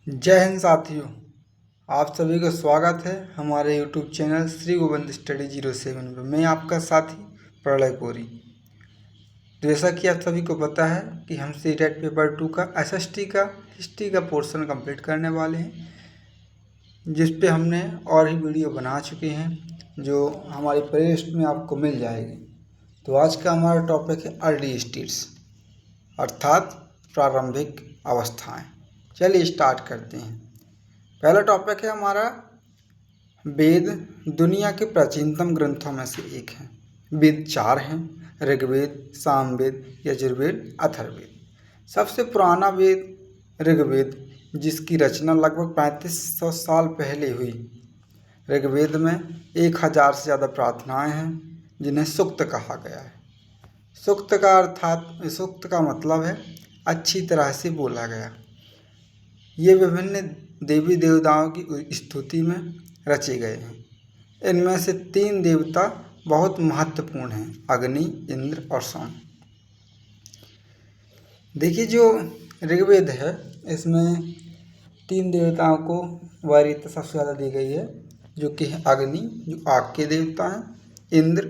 जय हिंद साथियों, आप सभी का स्वागत है हमारे YouTube channel Shri Govind study 07 में। मैं आपका साथी प्रलय कोरी। जैसा कि आप सभी को पता है कि हम सीटेट पेपर 2 का SST का हिस्ट्री का पोर्शन कंप्लीट करने वाले हैं, जिस पे हमने और ही वीडियो बना चुके हैं जो हमारी प्लेलिस्ट में आपको मिल जाएगी। तो आज का हमारा टॉपिक है अर्ली स्टेट्स अर्थात प्रारंभिक अवस्थाएं। चलिए स्टार्ट करते हैं। पहला टॉपिक है हमारा वेद दुनिया के प्राचीनतम ग्रंथों में से एक है। वेद 4 हैं: ऋग्वेद, सामवेद, यजुर्वेद, अथर्ववेद। सबसे पुराना वेद ऋग्वेद, जिसकी रचना लगभग 3500 साल पहले हुई। ऋग्वेद में 1000 से ज़्यादा प्रार्थनाएं हैं जिन्हें सूक्त कहा गया है। सूक्त का मतलब है अच्छी तरह से बोला गया। ये विभिन्न देवी देवताओं की स्तुति में रचे गए हैं। इनमें से 3 देवता बहुत महत्वपूर्ण हैं: अग्नि, इंद्र और सोम। देखिए, जो ऋग्वेद है इसमें 3 देवताओं को वरीयता सबसे ज़्यादा दी गई है, जो कि है अग्नि, जो आग के देवता हैं, इंद्र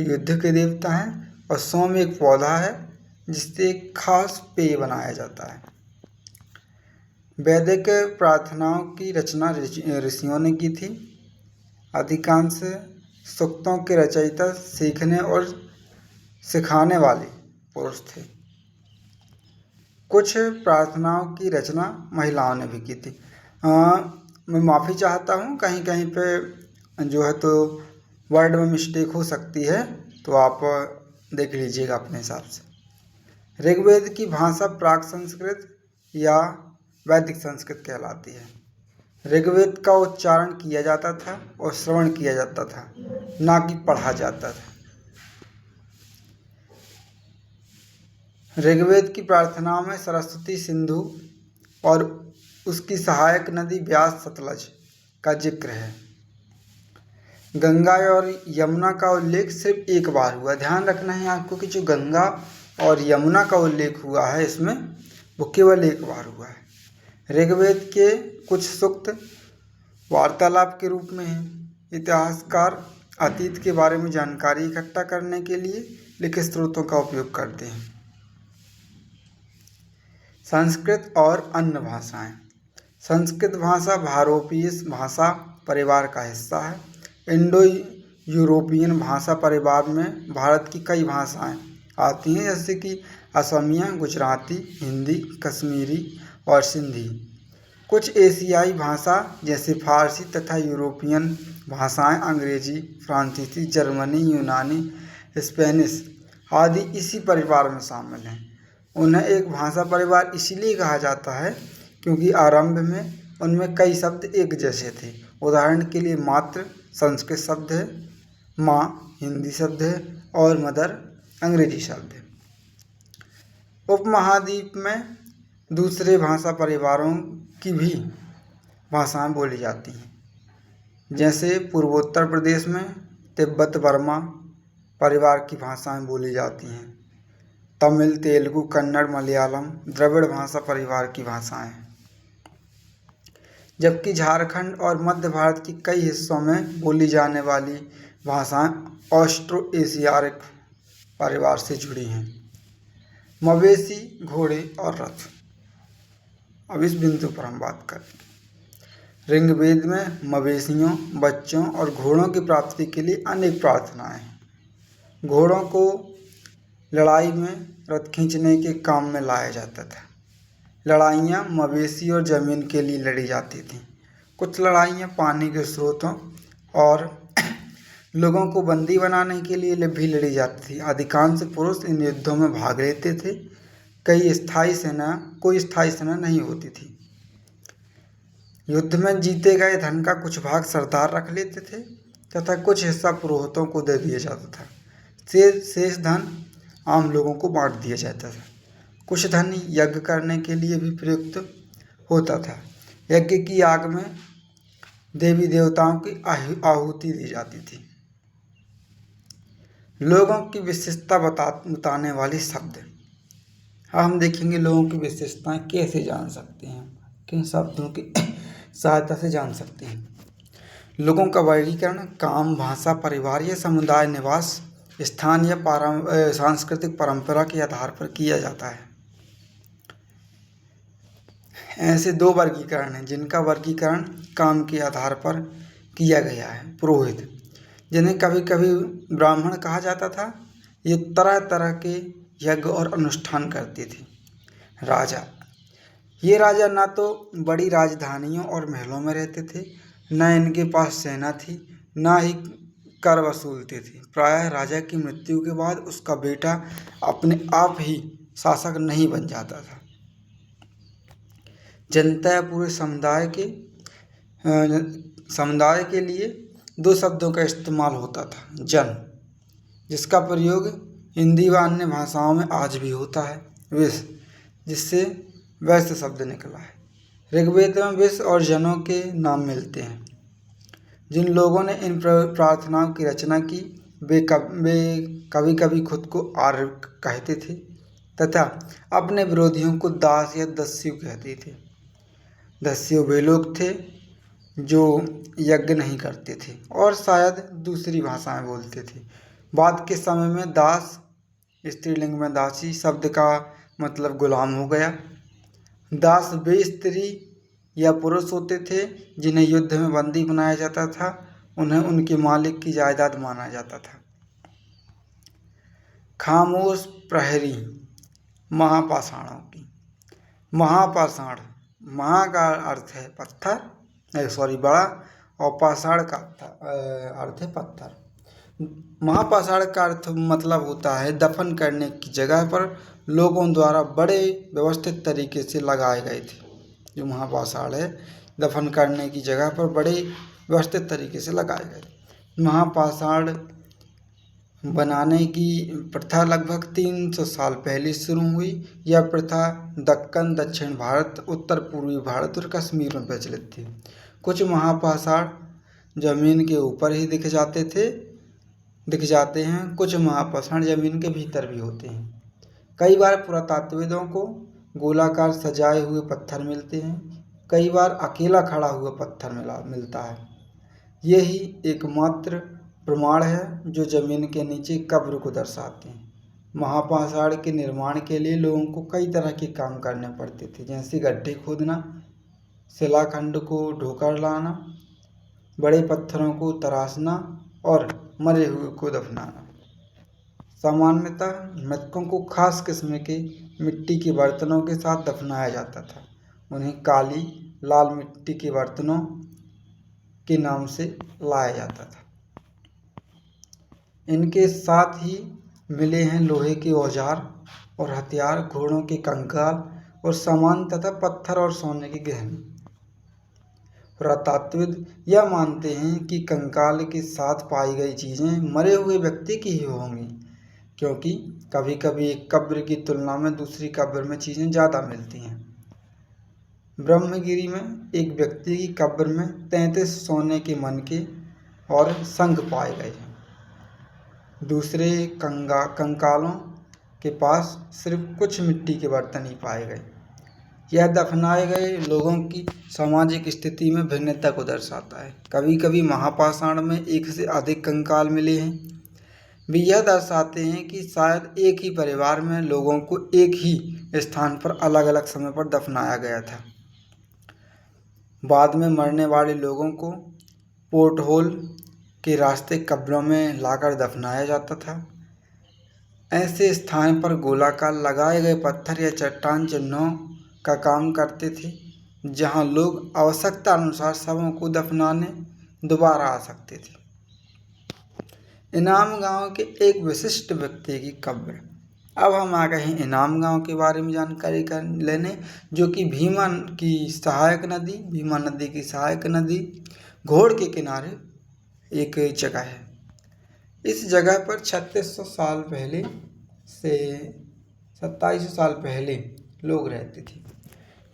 युद्ध के देवता हैं, और सोम एक पौधा है जिससे एक खास पेय बनाया जाता है। वैदिक प्रार्थनाओं की रचना ऋषियों ने की थी। अधिकांश सूक्तों के रचयिता सीखने और सिखाने वाले पुरुष थे। कुछ प्रार्थनाओं की रचना महिलाओं ने भी की थी। मैं माफ़ी चाहता हूँ, कहीं कहीं पे जो है तो वर्ड में मिस्टेक हो सकती है, तो आप देख लीजिएगा अपने हिसाब से। ऋग्वेद की भाषा प्राक संस्कृत या वैदिक संस्कृत कहलाती है। ऋग्वेद का उच्चारण किया जाता था और श्रवण किया जाता था, ना कि पढ़ा जाता था। ऋग्वेद की प्रार्थनाओं में सरस्वती, सिंधु और उसकी सहायक नदी व्यास, सतलज का जिक्र है। गंगा और यमुना का उल्लेख सिर्फ एक बार हुआ। ध्यान रखना है आपको कि जो गंगा और यमुना का उल्लेख हुआ है इसमें, वो केवल एक बार हुआ है। ऋग्वेद के कुछ सूक्त वार्तालाप के रूप में हैं। इतिहासकार अतीत के बारे में जानकारी इकट्ठा करने के लिए लिखित स्रोतों का उपयोग करते हैं। संस्कृत और अन्य भाषाएं। संस्कृत भाषा भारोपीय भाषा परिवार का हिस्सा है। इंडो यूरोपियन भाषा परिवार में भारत की कई भाषाएं आती हैं, जैसे कि असमिया, गुजराती, हिंदी, कश्मीरी और सिंधी। कुछ एशियाई भाषा जैसे फारसी तथा यूरोपियन भाषाएं अंग्रेजी, फ्रांसीसी, जर्मनी, यूनानी, स्पेनिश आदि इसी परिवार में शामिल हैं। उन्हें एक भाषा परिवार इसलिए कहा जाता है क्योंकि आरंभ में उनमें कई शब्द एक जैसे थे। उदाहरण के लिए मातृ संस्कृत शब्द है, माँ हिंदी शब्द है और मदर अंग्रेजी शब्द है। उपमहाद्वीप में दूसरे भाषा परिवारों की भी भाषाएं बोली जाती हैं, जैसे पूर्वोत्तर प्रदेश में तिब्बत बर्मा परिवार की भाषाएं बोली जाती हैं। तमिल, तेलुगु, कन्नड़, मलयालम द्रविड़ भाषा परिवार की भाषाएं हैं। जबकि झारखंड और मध्य भारत के कई हिस्सों में बोली जाने वाली भाषाएं ऑस्ट्रो एशियाटिक परिवार से जुड़ी हैं। मवेशी, घोड़े और रथ। अब इस बिंदु पर हम बात करेंगे। ऋग्वेद में मवेशियों, बच्चों और घोड़ों की प्राप्ति के लिए अनेक प्रार्थनाएं हैं। घोड़ों को लड़ाई में रथ खींचने के काम में लाया जाता था। लड़ाइयाँ मवेशी और ज़मीन के लिए लड़ी जाती थीं। कुछ लड़ाइयाँ पानी के स्रोतों और लोगों को बंदी बनाने के लिए भी लड़ी जाती थी। अधिकांश पुरुष इन युद्धों में भाग लेते थे। कोई स्थायी सेना नहीं होती थी। युद्ध में जीते गए धन का कुछ भाग सरदार रख लेते थे तथा कुछ हिस्सा पुरोहितों को दे दिया जाता था। शेष धन आम लोगों को बांट दिया जाता था। कुछ धन यज्ञ करने के लिए भी प्रयुक्त होता था। यज्ञ की आग में देवी देवताओं की आहुति दी जाती थी। लोगों की विशेषता बताने वाले शब्द। अब हम देखेंगे लोगों की विशेषताएं कैसे जान सकते हैं। के शब्दों की सहायता से जान सकते हैं। लोगों का वर्गीकरण काम, भाषा, परिवार या समुदाय, निवास स्थान या सांस्कृतिक परंपरा के आधार पर किया जाता है। ऐसे दो वर्गीकरण हैं जिनका वर्गीकरण काम के आधार पर किया गया है। पुरोहित, जिन्हें कभी कभी ब्राह्मण कहा जाता था, ये तरह तरह के यज्ञ और अनुष्ठान करते थे। राजा, ये राजा ना तो बड़ी राजधानियों और महलों में रहते थे, न इनके पास सेना थी, ना ही कर वसूलते थे। प्रायः राजा की मृत्यु के बाद उसका बेटा अपने आप ही शासक नहीं बन जाता था। जनता या पूरे समुदाय के लिए दो शब्दों का इस्तेमाल होता था। जन, जिसका प्रयोग हिंदी व अन्य भाषाओं में आज भी होता है। विष, जिससे वैश्य शब्द निकला है। ऋग्वेद में विष और जनों के नाम मिलते हैं। जिन लोगों ने इन प्रार्थनाओं की रचना की वे कभी कभी खुद को आर्य कहते थे तथा अपने विरोधियों को दास या दस्यु कहते थे। दस्यु वे लोग थे जो यज्ञ नहीं करते थे और शायद दूसरी भाषाएं बोलते थे। बाद के समय में दास, स्त्रीलिंग में दासी शब्द का मतलब गुलाम हो गया। दास वे स्त्री या पुरुष होते थे जिन्हें युद्ध में बंदी बनाया जाता था, उन्हें उनके मालिक की जायदाद माना जाता था। खामोश प्रहरी, महापाषाणों की। महापाषाण, महा का अर्थ है पत्थर, बड़ा, और पाषाण का अर्थ है पत्थर। महापाषाण का अर्थ मतलब होता है दफन करने की जगह पर लोगों द्वारा बड़े व्यवस्थित तरीके से लगाए गए थे। जो महापाषाण है, दफन करने की जगह पर बड़े व्यवस्थित तरीके से लगाए गए। महापाषाण बनाने की प्रथा लगभग 300 साल पहले शुरू हुई। यह प्रथा दक्कन, दक्षिण भारत, उत्तर पूर्वी भारत और कश्मीर में प्रचलित थी। कुछ महापाषाण जमीन के ऊपर ही दिख जाते हैं, कुछ महापाषाण जमीन के भीतर भी होते हैं। कई बार पुरातत्वविदों को गोलाकार सजाए हुए पत्थर मिलते हैं, कई बार अकेला खड़ा हुआ पत्थर मिलता है। यही एकमात्र प्रमाण है जो जमीन के नीचे कब्र को दर्शाते हैं। महापाषाण के निर्माण के लिए लोगों को कई तरह के काम करने पड़ते थे, जैसे गड्ढे खोदना, शिलाखंड को ढोकर लाना, बड़े पत्थरों को तराशना और मरे हुए को दफनाना। सामान्यतः मृतकों को खास किस्म के मिट्टी के बर्तनों के साथ दफनाया जाता था। उन्हें काली, लाल मिट्टी के बर्तनों के नाम से लाया जाता था। इनके साथ ही मिले हैं लोहे के औजार और हथियार, घोड़ों के कंकाल और सामान तथा पत्थर और सोने के गहने। पुरातत्वविद यह मानते हैं कि कंकाल के साथ पाई गई चीज़ें मरे हुए व्यक्ति की ही होंगी, क्योंकि कभी कभी एक कब्र की तुलना में दूसरी कब्र में चीज़ें ज़्यादा मिलती हैं। ब्रह्मगिरी में एक व्यक्ति की कब्र में 33 सोने के मनके और शंख पाए गए हैं। दूसरे कंकालों के पास सिर्फ कुछ मिट्टी के बर्तन ही पाए गए। यह दफनाए गए लोगों की सामाजिक स्थिति में भिन्नता को दर्शाता है। कभी कभी महापाषाण में एक से अधिक कंकाल मिले हैं। वे यह दर्शाते हैं कि शायद एक ही परिवार में लोगों को एक ही स्थान पर अलग अलग समय पर दफनाया गया था। बाद में मरने वाले लोगों को पोर्ट होल के रास्ते कब्रों में लाकर दफनाया जाता था। ऐसे स्थान पर गोलाकार लगाए गए पत्थर या चट्टान चिन्हों का काम करते थे, जहां लोग आवश्यकता अनुसार शवों को दफनाने दोबारा आ सकते थे। इनाम गांव के एक विशिष्ट व्यक्ति की कब्र। अब हम आ गए हैं इनाम गांव के बारे में जानकारी लेने, जो कि भीमा नदी की सहायक नदी घोड़ के किनारे एक जगह है। इस जगह पर 3600 साल पहले से 2700 साल पहले लोग रहते थे।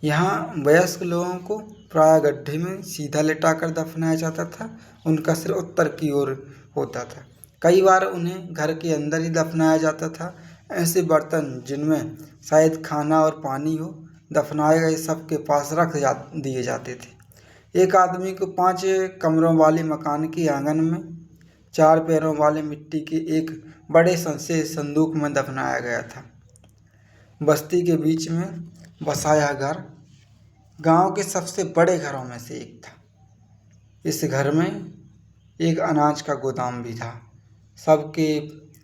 यहाँ वयस्क लोगों को प्रायः गड्ढे में सीधा लिटाकर दफनाया जाता था। उनका सिर उत्तर की ओर होता था। कई बार उन्हें घर के अंदर ही दफनाया जाता था। ऐसे बर्तन जिनमें शायद खाना और पानी हो दफनाए गए शव के पास दिए जाते थे। एक आदमी को 5 कमरों वाले मकान के आंगन में 4 पैरों वाले मिट्टी के एक बड़े से संदूक में दफनाया गया था। बस्ती के बीच में बसाया घर गांव के सबसे बड़े घरों में से एक था। इस घर में एक अनाज का गोदाम भी था। सबके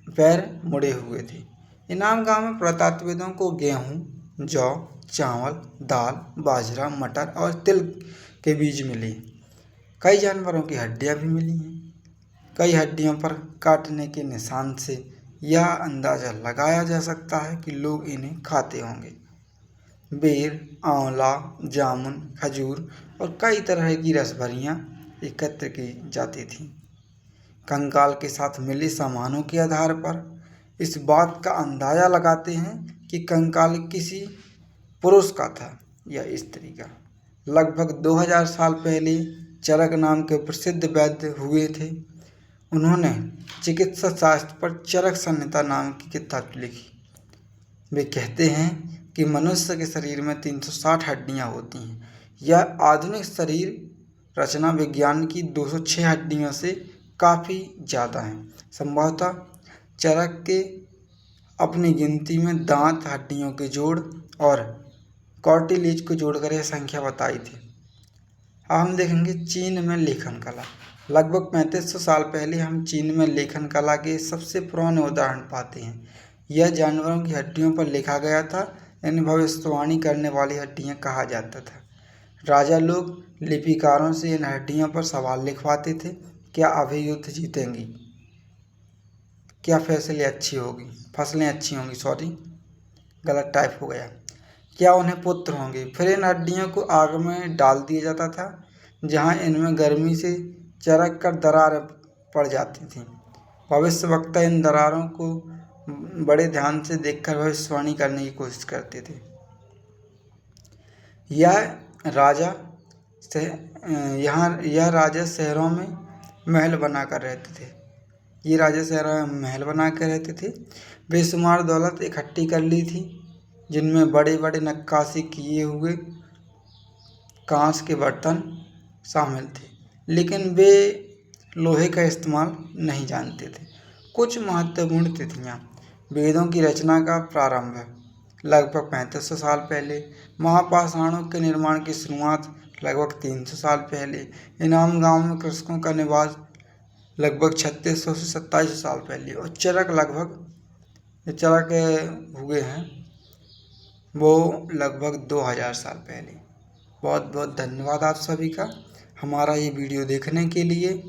पैर मुड़े हुए थे। इनाम गांव में पुरातत्वविदों को गेहूं, जौ, चावल, दाल, बाजरा, मटर और तिल के बीज मिले। कई जानवरों की हड्डियां भी मिली हैं। कई हड्डियों पर काटने के निशान से यह अंदाज़ा लगाया जा सकता है कि लोग इन्हें खाते होंगे। बेर, आंवला, जामुन, खजूर और कई तरह की रसभरियाँ एकत्र की जाती थीं। कंकाल के साथ मिले सामानों के आधार पर इस बात का अंदाज़ा लगाते हैं कि कंकाल किसी पुरुष का था या स्त्री का। लगभग 2000 साल पहले चरक नाम के प्रसिद्ध वैद्य हुए थे। उन्होंने चिकित्सा शास्त्र पर चरक संहिता नाम की किताब लिखी। वे कहते हैं कि मनुष्य के शरीर में 360 हड्डियां होती हैं। यह आधुनिक शरीर रचना विज्ञान की 206 हड्डियों से काफ़ी ज़्यादा है। संभवतः चरक के अपनी गिनती में दांत, हड्डियों के जोड़ और कार्टिलेज को जोड़कर यह संख्या बताई थी। अब हम देखेंगे चीन में लेखन कला। लगभग 3500 साल पहले हम चीन में लेखन कला के सबसे पुराने उदाहरण पाते हैं। यह जानवरों की हड्डियों पर लिखा गया था। इन्हें भविष्यवाणी करने वाली हड्डियां कहा जाता था। राजा लोग लिपिकारों से इन हड्डियों पर सवाल लिखवाते थे। क्या अभी युद्ध जीतेंगी? क्या फसलें अच्छी होंगी? गलत टाइप हो गया। क्या उन्हें पुत्र होंगे? फिर इन हड्डियों को आग में डाल दिया जाता था, जहां इनमें गर्मी से चरक कर दरारें पड़ जाती थीं। भविष्यवक्ता इन दरारों को बड़े ध्यान से देखकर भविष्यवाणी करने की कोशिश करते थे। यह राजा शहरों में महल बना कर रहते थे। बेशुमार दौलत इकट्ठी कर ली थी, जिनमें बड़े बड़े नक्काशी किए हुए कांच के बर्तन शामिल थे, लेकिन वे लोहे का इस्तेमाल नहीं जानते थे। कुछ महत्वपूर्ण तिथियाँ। वेदों की रचना का प्रारंभ लगभग 3500 साल पहले। महापाषाणों के निर्माण की शुरुआत लगभग 300 साल पहले। इनाम गांव में कृषकों का निवास लगभग 3600 से 2700 साल पहले। और चरक हुए हैं वो लगभग 2000 साल पहले। बहुत बहुत धन्यवाद आप सभी का हमारा ये वीडियो देखने के लिए।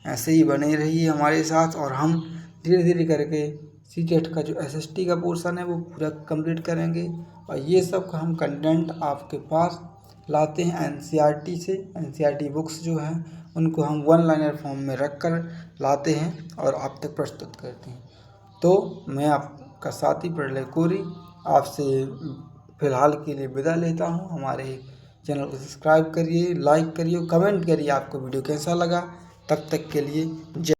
ऐसे ही बने रहिए हमारे साथ और हम धीरे धीरे करके सीटेट का जो SST का पोर्शन है वो पूरा कंप्लीट करेंगे। और ये सब का हम कंटेंट आपके पास लाते हैं NCERT से। NCERT बुक्स जो हैं उनको हम 1 लाइनर फॉर्म में रख कर लाते हैं और आप तक प्रस्तुत करते हैं। तो मैं आपका साथी प्रलय कोरी आपसे फ़िलहाल के लिए विदा लेता हूँ। हमारे चैनल को सब्सक्राइब करिए, लाइक करिए, कमेंट करिए आपको वीडियो कैसा लगा। तब तक के लिए जय।